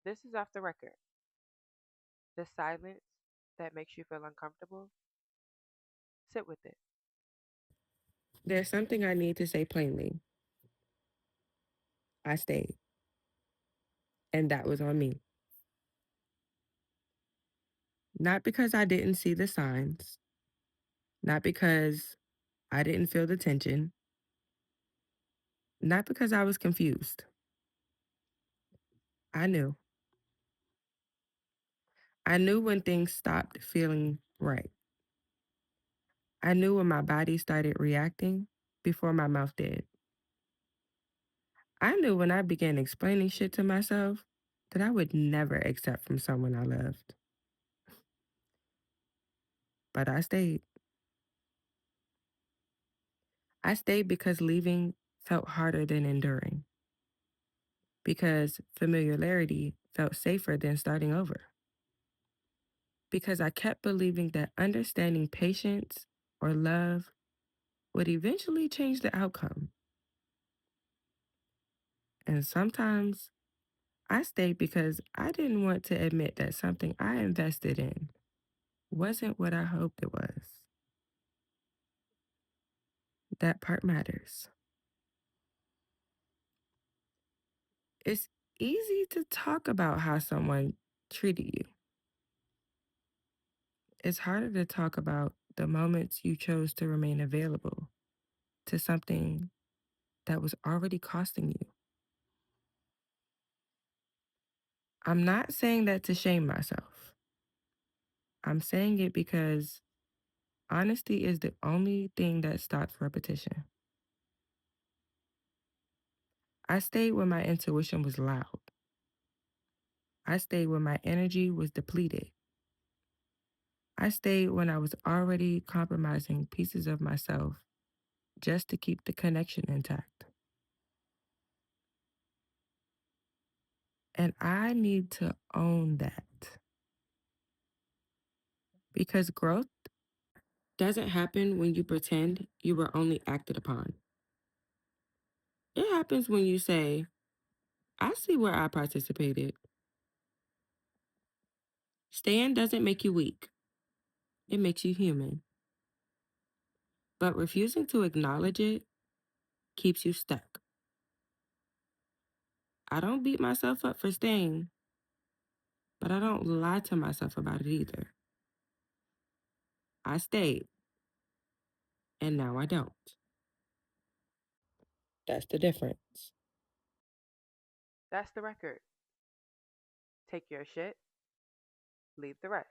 This is off the record. The silence that makes you feel uncomfortable, sit with it. There's something I need to say plainly. I stayed, and that was on me. Not because I didn't see the signs, not because I didn't feel the tension, not because I was confused. I knew. I knew when things stopped feeling right. I knew when my body started reacting before my mouth did. I knew when I began explaining shit to myself that I would never accept from someone I loved. But I stayed. I stayed because leaving felt harder than enduring, because familiarity felt safer than starting over, because I kept believing that understanding patience or love would eventually change the outcome. And sometimes I stayed because I didn't want to admit that something I invested in wasn't what I hoped it was. That part matters. It's easy to talk about how someone treated you. It's harder to talk about the moments you chose to remain available to something that was already costing you. I'm not saying that to shame myself. I'm saying it because honesty is the only thing that stops repetition. I stayed when my intuition was loud. I stayed when my energy was depleted. I stayed when I was already compromising pieces of myself just to keep the connection intact. And I need to own that because growth doesn't happen when you pretend you were only acted upon. It happens when you say, I see where I participated. Staying doesn't make you weak, it makes you human. But refusing to acknowledge it keeps you stuck. I don't beat myself up for staying, but I don't lie to myself about it either. I stayed, and now I don't. That's the difference. That's the record. Take your shit, leave the rest.